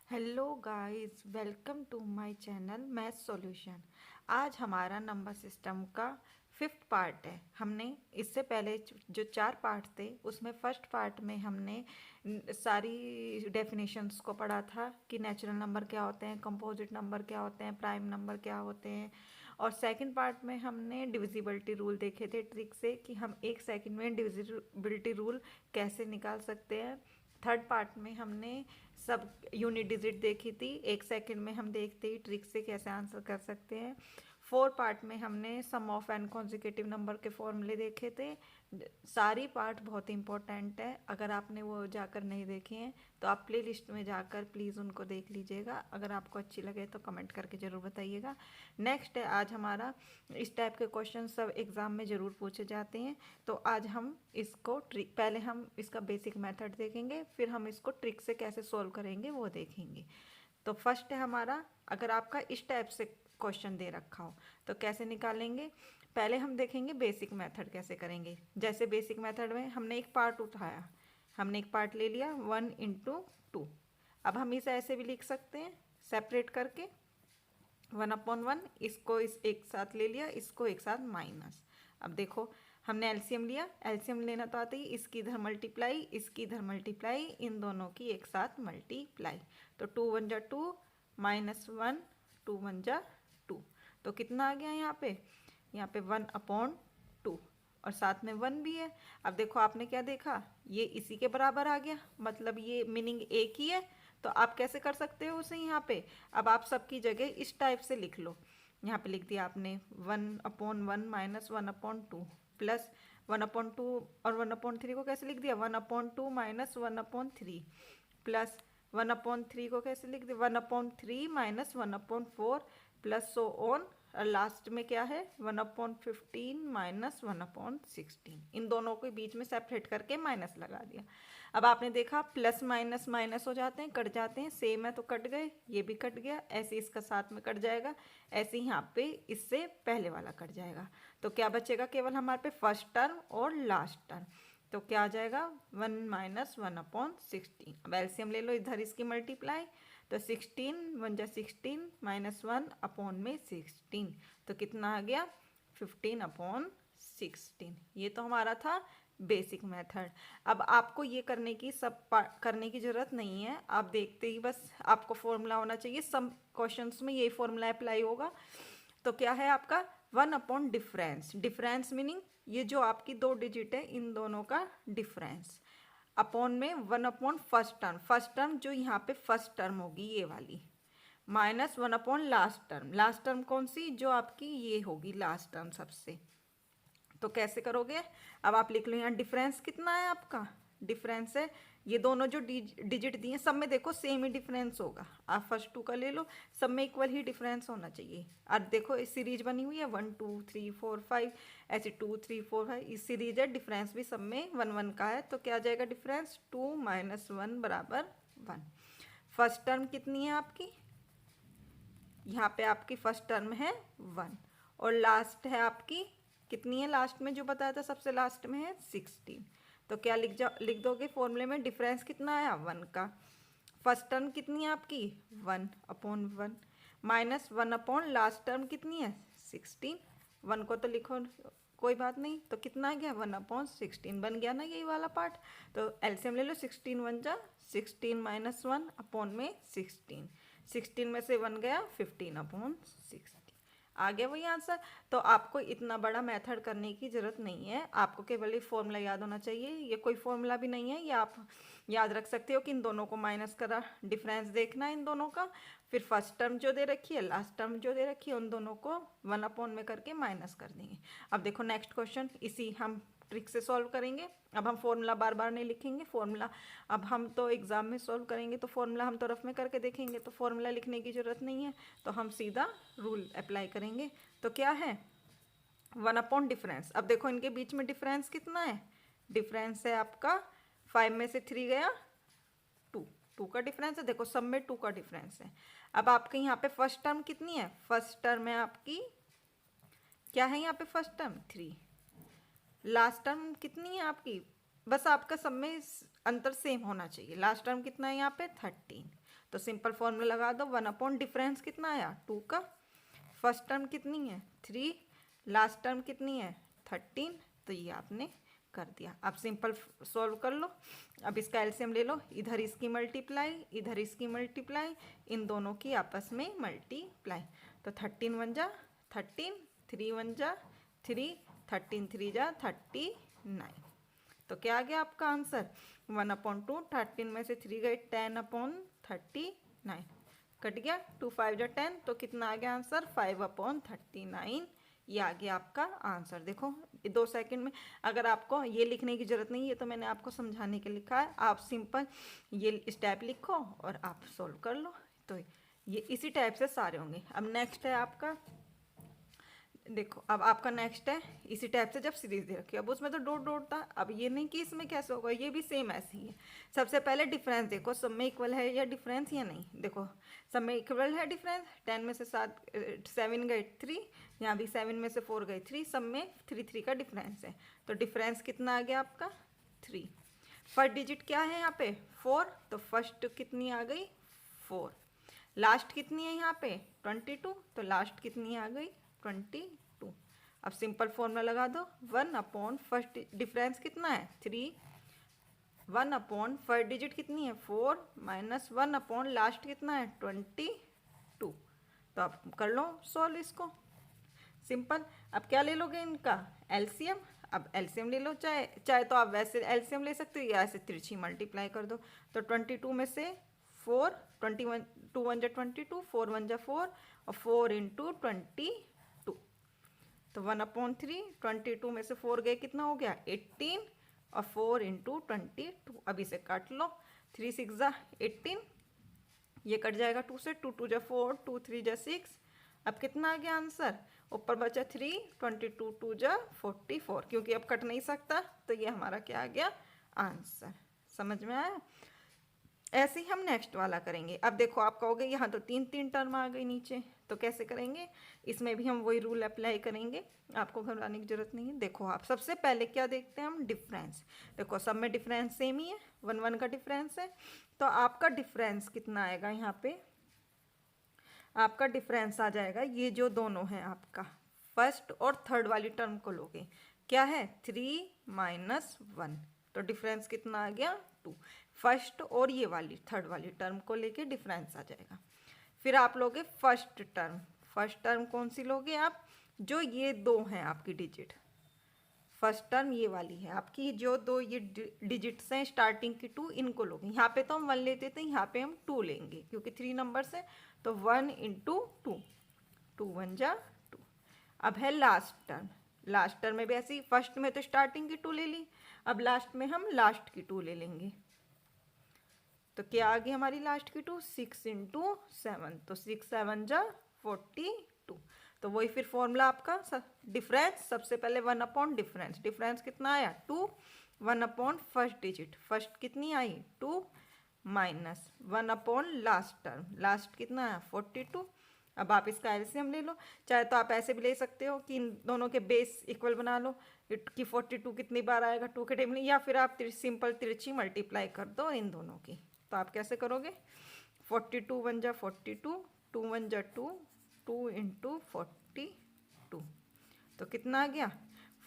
Hello guys, welcome to my channel math solution. आज हमारा number system का fifth part है। हमने इससे पहले जो 4 पार्ट थे उसमें फर्स्ट पार्ट में हमने सारी डेफिनेशंस को पढ़ा था कि नेचुरल नंबर क्या होते हैं, कंपोजिट नंबर क्या होते हैं, प्राइम नंबर क्या होते हैं। और सेकंड पार्ट में हमने डिविजिबिलिटी रूल देखे थे ट्रिक से कि हम एक सेकंड में डिविजिबिलिटी रूल कैसे निकाल सकते हैं। थर्ड पार्ट में हमने सब यूनिट डिजिट देखी थी, एक सेकंड में हम देखते ही ट्रिक से कैसे आंसर कर सकते हैं। फोर पार्ट में हमने सम ऑफ एन कॉन्जिक्यूटिव नंबर के फॉर्मूले देखे थे। सारी पार्ट बहुत इंपॉर्टेंट है, अगर आपने वो जाकर नहीं देखे हैं तो आप प्ले लिस्ट में जाकर प्लीज़ उनको देख लीजिएगा। अगर आपको अच्छी लगे तो कमेंट करके ज़रूर बताइएगा। नेक्स्ट है आज हमारा, इस टाइप के क्वेश्चन सब एग्ज़ाम में ज़रूर पूछे जाते हैं, तो आज हम इसको ट्रिक, पहले हम इसका बेसिक मेथड देखेंगे, फिर हम इसको ट्रिक से कैसे सॉल्व करेंगे वो देखेंगे। तो फर्स्ट है हमारा, अगर आपका इस टाइप से क्वेश्चन दे रखा हो तो कैसे निकालेंगे। पहले हम देखेंगे बेसिक मेथड कैसे करेंगे। जैसे बेसिक मेथड में हमने एक पार्ट उठाया, हमने एक पार्ट ले लिया 1 × 2। अब हम इसे ऐसे भी लिख सकते हैं सेपरेट करके 1/1, इसको इस एक साथ ले लिया, इसको एक साथ माइनस। अब देखो हमने एलसीएम लिया, एलसीएम लेना तो आता ही, इसकी इधर मल्टीप्लाई, इसकी इधर मल्टीप्लाई, इन दोनों की एक साथ मल्टीप्लाई। तो 2 × 1 = 2, -1, 2 × 1 = 2। तो कितना आ गया यहाँ पे 1/2, और साथ में 1 भी है। अब देखो आपने क्या देखा, ये इसी के बराबर आ गया, मतलब ये मीनिंग एक ही है। तो आप कैसे कर सकते हो उसे यहाँ पे, अब आप सबकी जगह इस टाइप से लिख लो। यहाँ पे लिख दिया आपने 1/1 - 1/2 प्लस 1/2, और 1/3 को कैसे लिख दिया 1/2 - 1/3 प्लस 1/3 को कैसे लिख दिया 1/3 - 1/4 प्लस सो ऑन। और लास्ट में क्या है 1/15 - 1/16, इन दोनों के बीच में सेपरेट करके माइनस लगा दिया। अब आपने देखा प्लस माइनस माइनस हो जाते हैं, कट जाते हैं, सेम है तो कट गए, ये भी कट गया, ऐसे इसका साथ में कट जाएगा, ऐसे ही यहाँ पे इससे पहले वाला कट जाएगा। तो क्या बचेगा केवल हमारे पे फर्स्ट टर्म और लास्ट टर्म। तो क्या आ जाएगा 1 - 1/16। अब एलसीएम ले लो, इधर इसकी मल्टीप्लाई, तो 16 1 × 16 -1/16, तो कितना आ गया 15/16। ये तो हमारा था बेसिक मेथड। अब आपको ये करने की करने की ज़रूरत नहीं है, आप देखते ही बस आपको फॉर्मूला होना चाहिए, सब क्वेश्चंस में यही फॉर्मूला अप्लाई होगा। तो क्या है आपका 1/डिफरेंस, डिफरेंस मीनिंग ये जो आपकी 2 डिजिट है इन दोनों का डिफरेंस, अपॉन में 1/फर्स्ट टर्म, फर्स्ट टर्म जो यहाँ पे फर्स्ट टर्म होगी ये वाली, माइनस 1/लास्ट टर्म, लास्ट टर्म कौन सी जो आपकी ये होगी लास्ट टर्म सबसे। तो कैसे करोगे, अब आप लिख लो यहाँ डिफरेंस कितना है आपका, डिफरेंस है ये दोनों जो डिजिट दिए सब में देखो सेम ही डिफरेंस होगा। आप फर्स्ट 2 का ले लो, सब में इक्वल ही डिफरेंस होना चाहिए। अब देखो इस सीरीज बनी हुई है 1 2 3 4 5, ऐसे 2 3 4 5 इस सीरीज है, डिफरेंस भी सब में 1 1 का है। तो क्या आ जाएगा डिफरेंस 2 - 1 = 1। फर्स्ट टर्म कितनी है आपकी, यहाँ पे आपकी फर्स्ट टर्म है 1, और लास्ट है आपकी कितनी है, लास्ट में जो बताया था सबसे लास्ट में है 16। तो क्या लिख दोगे फॉर्मूले में, डिफरेंस कितना आया 1 का, फर्स्ट टर्म कितनी है आपकी 1/1 माइनस 1/लास्ट टर्म कितनी है 16, 1 को तो लिखो कोई बात नहीं, तो कितना आ गया 1/16 बन गया ना यही वाला पार्ट। तो एलसीएम ले लो, 16 1 × 16 - 1/16, 16 में से 1 गया 15/16, आ गया वही आंसर। तो आपको इतना बड़ा मेथड करने की ज़रूरत नहीं है, आपको केवल ये फॉर्मूला याद होना चाहिए। ये कोई फॉर्मूला भी नहीं है, ये आप याद रख सकते हो कि इन दोनों को माइनस करा, डिफरेंस देखना है इन दोनों का, फिर फर्स्ट टर्म जो दे रखी है लास्ट टर्म जो दे रखी है उन दोनों को 1/में में करके माइनस कर देंगे। अब देखो नेक्स्ट क्वेश्चन इसी हम ट्रिक से सॉल्व करेंगे। अब हम फॉर्मूला बार बार नहीं लिखेंगे, फॉर्मूला अब हम तो एग्जाम में सॉल्व करेंगे तो फॉर्मूला हम तो रफ में करके देखेंगे, तो फॉर्मूला लिखने की ज़रूरत नहीं है, तो हम सीधा रूल अप्लाई करेंगे। तो क्या है 1/ डिफरेंस। अब देखो इनके बीच में डिफरेंस कितना है, डिफरेंस है आपका 5 में से 3 गया 2, 2 का डिफरेंस है, देखो सब में 2 का डिफरेंस है। अब आपके यहाँ पे फर्स्ट टर्म कितनी है, फर्स्ट टर्म है आपकी क्या है यहाँ पे फर्स्ट टर्म 3, लास्ट टर्म कितनी है आपकी, बस आपका सब में अंतर सेम होना चाहिए, लास्ट टर्म कितना है यहाँ पे 13। तो सिंपल फॉर्मूला लगा दो, 1 डिफरेंस कितना आया 2 का, फर्स्ट टर्म कितनी है 3, लास्ट टर्म कितनी है 13, तो ये आपने कर दिया। अब सिंपल सॉल्व कर लो। अब इसका एलसीएम ले लो, इधर इसकी मल्टीप्लाई इधर इसकी मल्टीप्लाई, इन दोनों की आपस में मल्टीप्लाई, तो 13 1 जा 13, 3 1 जा 3, 13 3 जा 39। तो क्या आ गया आपका आंसर 1/2, 13 में से 3 गए 10/39, कट गया 2 5 जा 10, तो कितना आ गया आंसर 5/39। ये आ गया आपका आंसर। देखो 2 सेकंड में, अगर आपको ये लिखने की जरूरत नहीं है तो मैंने आपको समझाने के लिए लिखा है, आप सिंपल ये स्टेप लिखो और आप सोल्व कर लो। तो ये इसी टाइप से सारे होंगे। अब नेक्स्ट है आपका, देखो अब आपका नेक्स्ट है इसी टाइप से जब सीरीज दे रखी है, अब उसमें तो डॉट डॉट था, अब ये नहीं कि इसमें कैसे होगा, ये भी सेम ऐसे ही है। सबसे पहले डिफरेंस देखो, सब में इक्वल है या डिफरेंस या नहीं। देखो सब में इक्वल है डिफरेंस, 10 में से 7 गए 3, यहाँ भी 7 में से 4 गए 3, सब में 3 3 का डिफरेंस है। तो डिफरेंस कितना आ गया आपका 3। फर्स्ट डिजिट क्या है यहाँ पे 4, तो फर्स्ट कितनी आ गई 4। लास्ट कितनी है यहाँ पे 22, तो लास्ट कितनी आ गई 22। अब सिंपल फॉर्मूला लगा दो, 1 फर्स्ट डिफरेंस कितना है 3, 1 फर्स्ट डिजिट कितनी है 4 माइनस 1 लास्ट कितना है 22। तो आप कर लो सॉल्व इसको सिंपल। अब क्या ले लोगे इनका एलसीएम, अब एलसीएम ले लो, चाहे तो आप वैसे एलसीएम ले सकते हो या ऐसे तिरछी मल्टीप्लाई कर दो। तो 22 में से 4, 21 2 1 जा 22, 4 1 जा 4 और 4 इंटू 22, तो 1/3, 22 में से 4 गए कितना हो गया 18 और 4 इंटू 22। अब इसे काट लो, 3 6 जा 18, ये कट जाएगा 2 से, 2 2 जा 4, 2 3 जा 6। अब कितना आ गया आंसर, ऊपर बचा 3, 22 2 जा 44, क्योंकि अब कट नहीं सकता, तो ये हमारा क्या आ गया आंसर। समझ में आया। ऐसे ही हम नेक्स्ट वाला करेंगे। अब देखो आप कहोगे यहाँ तो 3 3 टर्म आ गई नीचे, तो कैसे करेंगे, इसमें भी हम वही रूल अप्लाई करेंगे, आपको घबराने की जरूरत नहीं है। देखो आप सबसे पहले क्या देखते हैं हम डिफरेंस, देखो सब में डिफरेंस सेम ही है, 1 1 का डिफरेंस है, तो आपका डिफरेंस कितना आएगा यहाँ पे, आपका डिफरेंस आ जाएगा, ये जो दोनों हैं आपका फर्स्ट और थर्ड वाली टर्म को लोगे, क्या है 3 माइनस 1, तो डिफरेंस कितना आ गया 2। फर्स्ट और ये वाली थर्ड वाली टर्म को लेके डिफरेंस आ जाएगा। फिर आप लोगे फर्स्ट टर्म कौन सी लोगे आप, जो ये 2 हैं आपकी डिजिट, फर्स्ट टर्म ये वाली है आपकी, जो 2 ये डिजिट्स हैं स्टार्टिंग की 2, इनको लोगे। यहाँ पे तो हम 1 लेते थे, यहाँ पे हम 2 लेंगे क्योंकि 3 नंबर्स है, तो 1 इंटू 2, 2 1 जा 2। अब है लास्ट टर्म में भी ऐसी, फर्स्ट में तो स्टार्टिंग की 2 ले ली, अब लास्ट में हम लास्ट की 2 ले लेंगे, तो क्या आ गई हमारी लास्ट की 2, 6 इंटू 7, तो 6 7 जा 42। तो वही फिर फॉर्मूला आपका डिफरेंस, सबसे पहले 1 डिफरेंस कितना आया 2, 1 फर्स्ट डिजिट, फर्स्ट कितनी आई 2 माइनस 1 लास्ट कितना आया 42। अब आप इसका एलसीएम ले लो, चाहे तो आप ऐसे भी ले सकते हो कि इन दोनों के बेस इक्वल बना लो कि 42 कितनी बार आएगा 2 के टेबल में, या फिर आप सिंपल तिरछी मल्टीप्लाई कर दो इन दोनों की। तो आप कैसे करोगे, 42 1 जा 42, 2 1 जा 2, 2 इंटू 42, तो कितना आ गया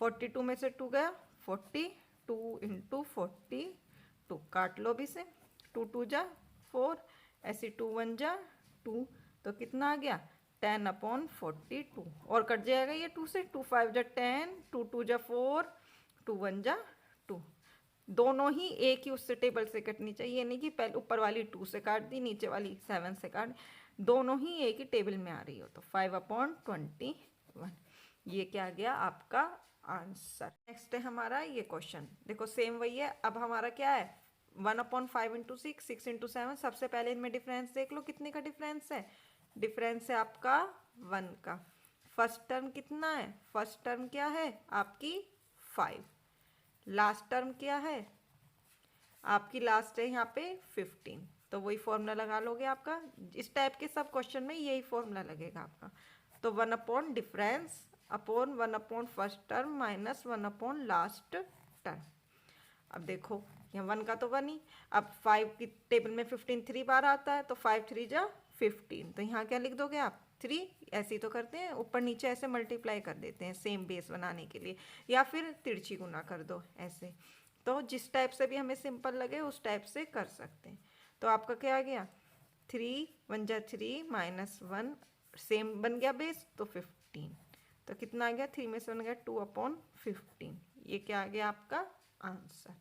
42 में से 2 गया 40, 2 इंटू 42, काट लो भी से, 2 2 जा 4, ऐसे 2 1 जा 2, तो कितना आ गया 10/42, और कट जाएगा ये 2 से, 2 5 जा 10, 2 2 जा 4, 2 1 जा 2, दोनों ही एक ही उससे टेबल से कटनी चाहिए, ये नहीं कि पहले ऊपर वाली 2 से काट दी नीचे वाली 7 से काट, दोनों ही एक ही टेबल में आ रही हो, तो 5/21, ये क्या गया आपका आंसर। नेक्स्ट है हमारा ये क्वेश्चन, देखो सेम वही है, अब हमारा क्या है 1/5 इंटू 6, 6 इंटू 7, सबसे पहले इनमें डिफरेंस देख लो, कितने का डिफरेंस है, डिफरेंस है आपका 1 का। फर्स्ट टर्म कितना है, फर्स्ट टर्म क्या है आपकी 5, लास्ट टर्म क्या है आपकी, लास्ट है यहाँ पे 15, तो वही फॉर्मूला लगा लोगे आपका, इस टाइप के सब क्वेश्चन में यही फॉर्मूला लगेगा आपका। तो 1 difference upon 1 first term minus 1 last term. अब देखो यहाँ 1 का तो 1 ही। अब 5 की टेबल में 15 3 बार आता है, तो 5 3 जा 15, तो यहाँ क्या लिख दोगे आप 3। ऐसे ही तो करते हैं, ऊपर नीचे ऐसे मल्टीप्लाई कर देते हैं सेम बेस बनाने के लिए, या फिर तिरछी गुना कर दो ऐसे। तो जिस टाइप से भी हमें सिंपल लगे उस टाइप से कर सकते हैं। तो आपका क्या आ गया 3 1 जा 3 -1, सेम बन गया बेस, तो 15। तो कितना आ गया 3 में से बन गया 2/15। ये क्या आ गया आपका आंसर।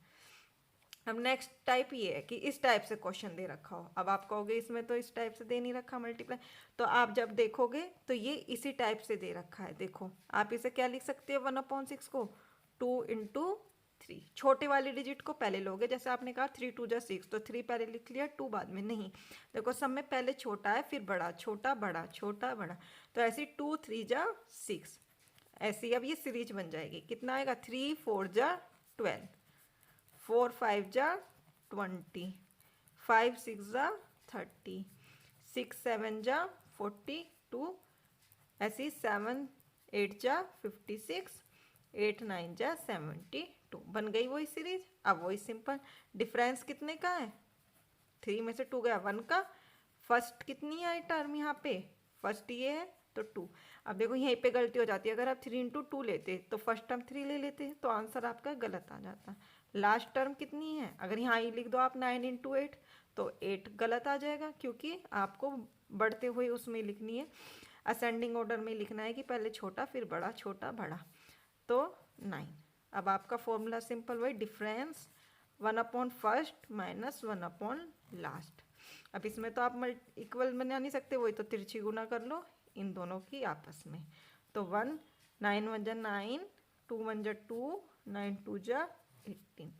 अब नेक्स्ट टाइप ये है कि इस टाइप से क्वेश्चन दे रखा हो। अब आप कहोगे इसमें तो इस टाइप से दे नहीं रखा मल्टीप्लाई, तो आप जब देखोगे तो ये इसी टाइप से दे रखा है। देखो आप इसे क्या लिख सकते हो 1/6 को 2 × 3, छोटे वाली डिजिट को पहले लोगे, जैसे आपने कहा 3 2 जा 6, तो 3 पहले लिख लिया 2 बाद में। नहीं, देखो सब में पहले छोटा है फिर बड़ा, छोटा बड़ा छोटा बड़ा, तो ऐसे 2 3 जा 6 ऐसी अब ये सीरीज बन जाएगी। कितना आएगा 3 4 जा 12, 4 5 जा 20, 5 6 जा 30, 6 7 जा 42, ऐसी 7 8 जा 56, 8 9 जा 72। बन गई वही सीरीज। अब वही सिंपल, डिफरेंस कितने का है 3 में से 2 गया 1 का। फर्स्ट कितनी है टर्म यहाँ पे, फर्स्ट ये है तो 2। अब देखो यहीं पे गलती हो जाती है, अगर आप 3 × 2 लेते तो फर्स्ट टर्म 3 ले लेते तो आंसर आपका गलत आ जाता। लास्ट टर्म कितनी है, अगर यहाँ ही लिख दो आप 9 × 8 तो 8 गलत आ जाएगा, क्योंकि आपको बढ़ते हुए उसमें लिखनी है, असेंडिंग ऑर्डर में लिखना है कि पहले छोटा फिर बड़ा, छोटा बड़ा, तो 9। अब आपका फॉर्मूला सिंपल वही, डिफरेंस 1/फर्स्ट - 1/लास्ट। अब इसमें तो आप इक्वल बना नहीं सकते, वही तो तिरछी गुना कर लो इन दोनों की आपस में। तो 1 9 1 जा 9, 2 1 जा 2, 9 2 जा 18,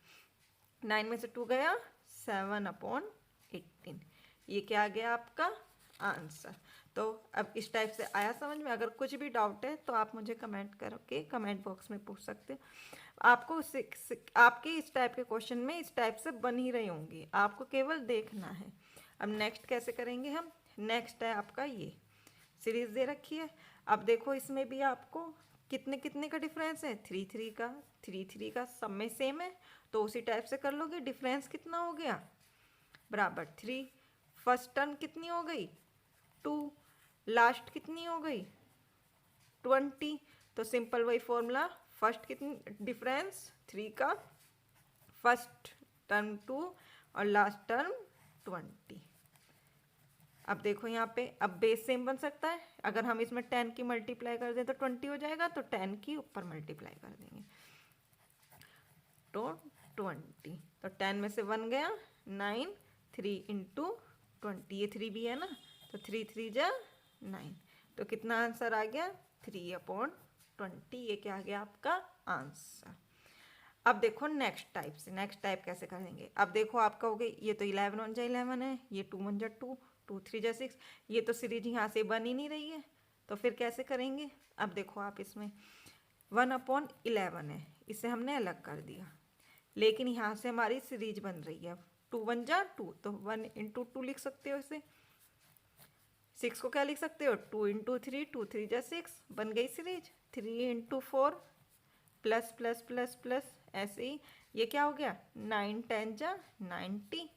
9 में से 2 गया 7/18। ये क्या आ गया आपका आंसर। तो अब इस टाइप से आया समझ में। अगर कुछ भी डाउट है तो आप मुझे कमेंट करके कमेंट बॉक्स में पूछ सकते हो। आपको आपके इस टाइप के क्वेश्चन में इस टाइप से बन ही रही होंगी, आपको केवल देखना है। अब नेक्स्ट कैसे करेंगे हम, नेक्स्ट है आपका ये सीरीज दे रखी है। अब देखो इसमें भी आपको कितने कितने का डिफरेंस है, 3 3 का, 3 3 का, सब में सेम है, तो उसी टाइप से कर लोगे। डिफरेंस कितना हो गया बराबर 3, फर्स्ट टर्म कितनी हो गई 2, लास्ट कितनी हो गई 20। तो सिंपल वही फॉर्मूला, फर्स्ट कितनी डिफरेंस 3 का, फर्स्ट टर्म 2 और लास्ट टर्म 20। अब देखो यहाँ पे अब बेस सेम बन सकता है, अगर हम इसमें 10 की मल्टीप्लाई कर दें तो 20 हो जाएगा, तो 10 की ऊपर मल्टीप्लाई कर देंगे तो 20। तो 10 में से 1 गया 9, 3 × 20, ये 3 भी है ना, तो 3 3 जा 9, तो कितना आंसर आ गया 3/20। ये क्या आ गया आपका आंसर। अब देखो नेक्स्ट टाइप से, नेक्स्ट टाइप कैसे करेंगे। अब देखो आप कहोगे ये तो 11 1 जा 11 है, ये 2 1 जा 2, 2 3 जा 6, ये तो सीरीज यहाँ से बन ही नहीं रही है, तो फिर कैसे करेंगे। अब देखो आप इसमें 1/11 है, इसे हमने अलग कर दिया, लेकिन यहाँ से हमारी सीरीज बन रही है 2 1 जा 2, तो 1 × 2 लिख सकते हो इसे। 6 को क्या लिख सकते हो 2 × 3, 2 3 जा 6, बन गई series. 3 × 4 plus plus plus plus, ऐसे ही ये क्या हो गया 9 10 जा 90,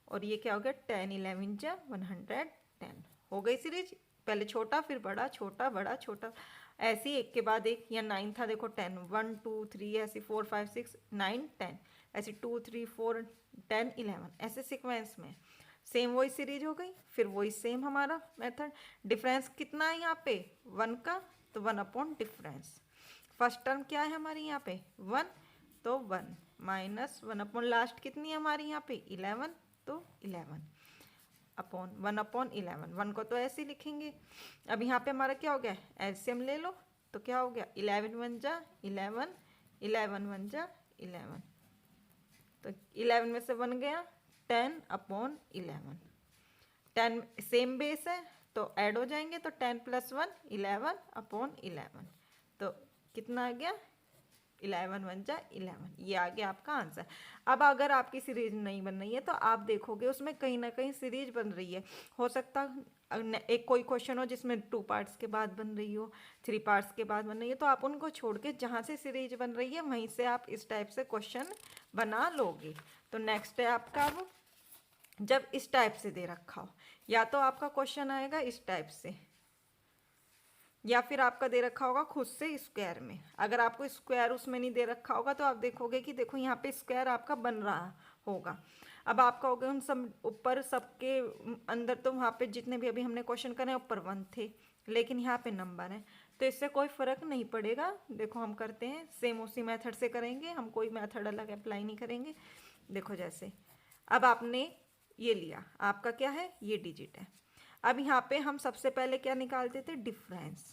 और ये क्या हो गया 10 11 जा 110, हो गई सीरीज। पहले छोटा फिर बड़ा, छोटा बड़ा छोटा, ऐसे ही एक के बाद एक। या 9 था देखो 10 1 2 3 ऐसे 4 5 6 9 10, ऐसे 2 3 4 10 11, ऐसे सीक्वेंस में सेम वही सीरीज हो गई। फिर वही सेम हमारा मेथड, डिफरेंस कितना है यहाँ पे 1 का, तो 1/डिफरेंस। फर्स्ट टर्म क्या है हमारी यहाँ पे 1, तो 1 -1 लास्ट कितनी है हमारी यहाँ पे 11, तो 11 अपॉन 1/11। 1 को तो ऐसे ही लिखेंगे। अब यहाँ पे हमारा क्या हो गया एलसीएम ले लो, तो क्या हो गया 11 1 जा 11, 11 1 जा 11, तो 11 में से 1 गया 10/11। 10 सेम बेस है तो ऐड हो जाएंगे, तो 10 + 1 11/11, तो कितना आ गया 11 वन जा 11, ये आ गया आपका आंसर। अब अगर आपकी सीरीज नहीं बन रही है तो आप देखोगे उसमें कहीं ना कहीं सीरीज बन रही है। हो सकता एक कोई क्वेश्चन हो जिसमें 2 पार्ट्स के बाद बन रही हो, 3 पार्ट्स के बाद बन रही है, तो आप उनको छोड़ के जहाँ से सीरीज बन रही है वहीं से आप इस टाइप से क्वेश्चन बना लोगे। तो नेक्स्ट है आपका अब जब इस टाइप से दे रखा हो, या तो आपका क्वेश्चन आएगा इस टाइप से, या फिर आपका दे रखा होगा खुद से स्क्वायर में। अगर आपको स्क्वायर उसमें नहीं दे रखा होगा तो आप देखोगे कि देखो यहाँ पे स्क्वायर आपका बन रहा होगा। अब आपका होगा उन सब ऊपर सबके अंदर, तो वहाँ पे जितने भी अभी हमने क्वेश्चन करे ऊपर 1 थे, लेकिन यहाँ पे नंबर है तो इससे कोई फ़र्क नहीं पड़ेगा। देखो हम करते हैं सेम उसी मेथड से करेंगे, हम कोई मेथड अलग अप्लाई नहीं करेंगे। देखो जैसे अब आपने ये लिया, आपका क्या है, ये डिजिट है। अब यहाँ पे हम सबसे पहले क्या निकालते थे, डिफरेंस।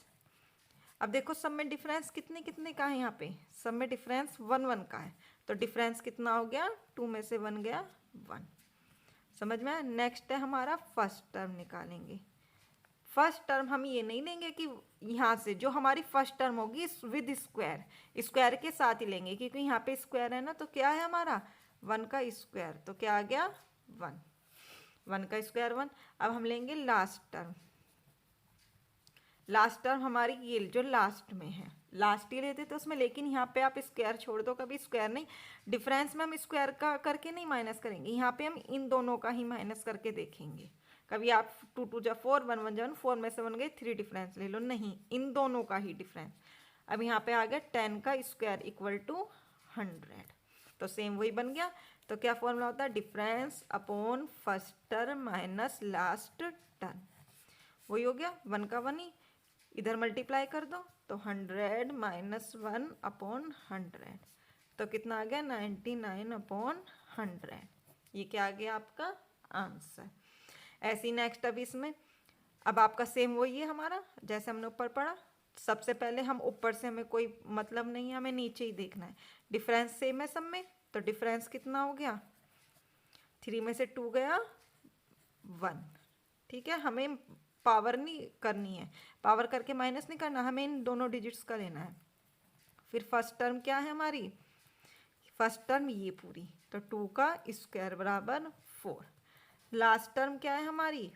अब देखो सब में डिफरेंस कितने कितने का है, यहाँ पे सब में डिफरेंस 1 1 का है, तो डिफरेंस कितना हो गया, 2 में से 1 गया 1। समझ में आया। नेक्स्ट है हमारा फर्स्ट टर्म निकालेंगे। फर्स्ट टर्म हम ये नहीं लेंगे कि यहाँ से जो हमारी फर्स्ट टर्म होगी विद स्क्वायर, स्क्वायर के साथ ही लेंगे, क्योंकि यहाँ पे स्क्वायर है ना, तो क्या है हमारा 1 का स्क्वायर, तो क्या आ गया 1, 1 का स्क्वायर 1। अब हम लेंगे लास्ट टर्म। लास्ट टर्म हमारी ये जो लास्ट में है, लास्ट ही लेते थे उसमें, लेकिन यहाँ पे आप स्क्वायर छोड़ दो, कभी स्क्वायर नहीं, डिफरेंस में हम स्क्वायर का करके नहीं माइनस करेंगे, यहाँ पे हम इन दोनों का ही माइनस करके देखेंगे। कभी आप 2 2 जा 4, 1 1 जा 1, 4 में से 1 गए 3 डिफरेंस ले लो, नहीं, इन दोनों का ही डिफरेंस। अब यहाँ पे आ गया 10 का स्क्वायर इक्वल टू 100, तो सेम वही बन गया। तो क्या फॉर्मूला होता है, difference upon first term minus last term, वही हो गया 1 का 1 ही, इधर मल्टीप्लाई कर दो तो 100 माइनस 1 अपॉन 100, तो कितना आ गया 99 अपॉन 100। ये क्या आ गया आपका आंसर। ऐसी नेक्स्ट अब इसमें अब आपका सेम वही है हमारा जैसे हमने ऊपर पढ़ा। सबसे पहले हम ऊपर से हमें कोई मतलब नहीं है, हमें नीचे ही देखना है। डिफरेंस सेम है सब में, तो डिफरेंस कितना हो गया, 3 में से 2 गया 1, ठीक है। हमें पावर नहीं करनी है, पावर करके माइनस नहीं करना, हमें इन दोनों डिजिट्स का लेना है। फिर फर्स्ट टर्म क्या है हमारी, फर्स्ट टर्म ये पूरी, तो 2 का स्क्वायर बराबर 4। लास्ट टर्म क्या है हमारी,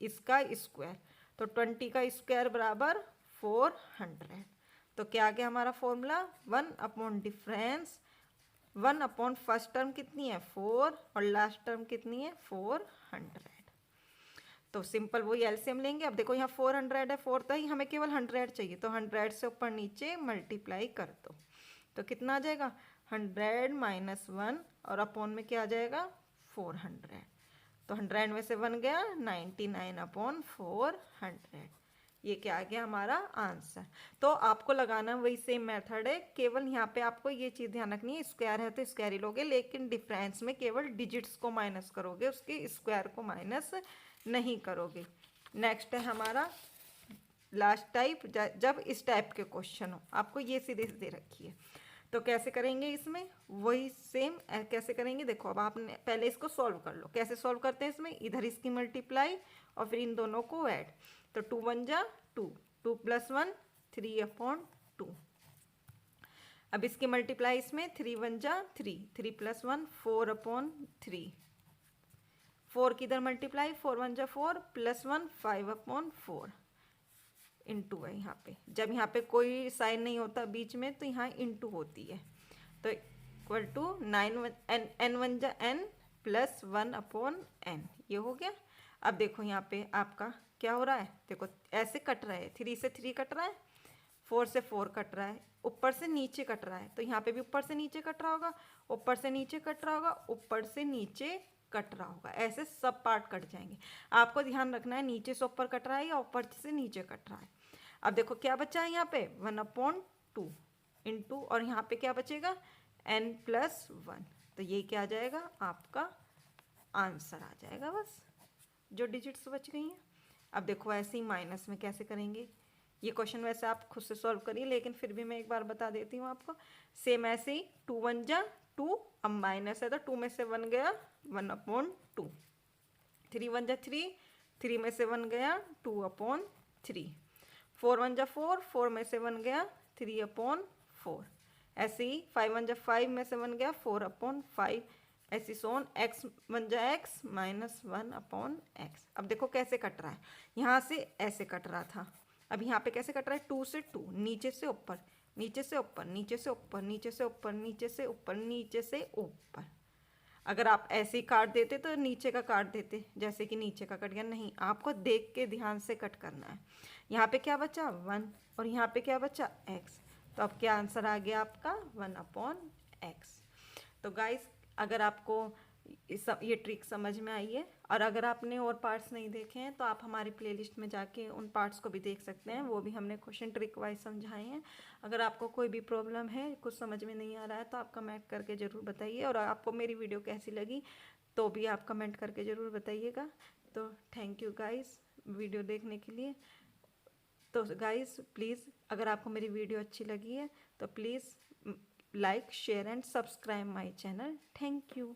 इसका स्क्वायर, तो 20 का स्क्वायर बराबर 400। तो क्या आ गया हमारा formula, 1 upon difference, 1 upon first term कितनी है 4 और लास्ट टर्म कितनी है 400। तो सिंपल वही एलसीएम लेंगे। अब देखो यहाँ 400 है, 4 तो ही हमें केवल 100 चाहिए, तो 100 से ऊपर नीचे मल्टीप्लाई कर दो, तो कितना आ जाएगा 100 माइनस 1 और अपॉन में क्या आ जाएगा 400, तो 100 में से 1 गया 99 अपॉन 400। ये क्या आ गया हमारा आंसर। तो आपको लगाना वही सेम मेथड है, केवल यहाँ पे आपको ये चीज़ ध्यान रखनी है, स्क्वायर है तो स्क्वायर ही लोगे, लेकिन डिफरेंस में केवल डिजिट्स को माइनस करोगे, उसके स्क्वायर को माइनस नहीं करोगे। नेक्स्ट है हमारा लास्ट टाइप, जब इस टाइप के क्वेश्चन हो, आपको ये सीरीज दे रखी है, तो कैसे करेंगे इसमें, वही सेम कैसे करेंगे। देखो अब आपने पहले इसको सॉल्व कर लो, कैसे सॉल्व करते हैं इसमें, इधर इसकी मल्टीप्लाई और फिर इन दोनों को ऐड, तो 2 1 जा 2, 2 + 1 3 अपॉन 2। अब इसकी मल्टीप्लाई इसमें 3 1 जा 3, 3 + 1 4 अपॉन 3, 4 की इधर मल्टीप्लाई, 4 1 जा 4 + 1 5 अपॉन 4 इंटू है यहाँ पे। जब यहाँ पे कोई साइन नहीं होता बीच में तो यहाँ इंटू होती है, तो इक्वल टू 9 n 1 जा n + 1 अपॉन n, ये हो गया। अब देखो यहाँ पे आपका क्या हो रहा है, देखो ऐसे कट रहा है, 3 से 3 कट रहा है, 4 से 4 कट रहा है, ऊपर से नीचे कट रहा है, तो यहाँ पे भी ऊपर से नीचे कट रहा होगा, ऊपर से नीचे कट रहा होगा, ऊपर से नीचे कट रहा होगा, ऐसे सब पार्ट कट जाएंगे। आपको ध्यान रखना है नीचे से ऊपर कट रहा है या ऊपर से नीचे कट रहा है। अब देखो क्या बचा है यहाँ पे 1/2 इंटू, और यहाँ पे क्या बचेगा n + 1, तो ये क्या आ जाएगा आपका आंसर आ जाएगा, बस जो डिजिट्स बच गई हैं। अब देखो ऐसे ही माइनस में कैसे करेंगे, ये क्वेश्चन वैसे आप खुद से सॉल्व करिए, लेकिन फिर भी मैं एक बार बता देती हूँ आपको। सेम ऐसे ही 2 1 जा 2, अब माइनस है तो 2 में से 1 गया 1/2, 3 1 जा 3, 3 में से 1 गया 2/3, 4 1 जा 4, 4 में से 1 गया 3/4, ऐसे ही 5 1 जब 5 में से 1 गया 4/5, ऐसी सोन x बन जाए x माइनस 1/x। अब देखो कैसे कट रहा है, यहाँ से ऐसे कट रहा था, अब यहाँ पे कैसे कट रहा है, 2 से 2, नीचे से ऊपर, नीचे से ऊपर, नीचे से ऊपर, नीचे से ऊपर, नीचे से ऊपर, नीचे से ऊपर। अगर आप ऐसे ही काट देते तो नीचे का काट देते, जैसे कि नीचे का कट गया, नहीं, आपको देख के ध्यान से कट करना है। यहाँ पे क्या बचा 1 और यहाँ पे क्या बचा x, तो अब क्या आंसर आ गया आपका 1/x। तो गाइस अगर आपको ये ट्रिक समझ में आई है और अगर आपने और पार्ट्स नहीं देखे हैं तो आप हमारी प्लेलिस्ट में जाके उन पार्ट्स को भी देख सकते हैं, वो भी हमने क्वेश्चन ट्रिक वाइज समझाए हैं। अगर आपको कोई भी प्रॉब्लम है, कुछ समझ में नहीं आ रहा है, तो आप कमेंट करके ज़रूर बताइए, और आपको मेरी वीडियो कैसी लगी तो भी आप कमेंट करके ज़रूर बताइएगा। तो थैंक यू गाइस वीडियो देखने के लिए। तो गाइस प्लीज़ अगर आपको मेरी वीडियो अच्छी लगी है तो please like share and subscribe my channel. Thank you.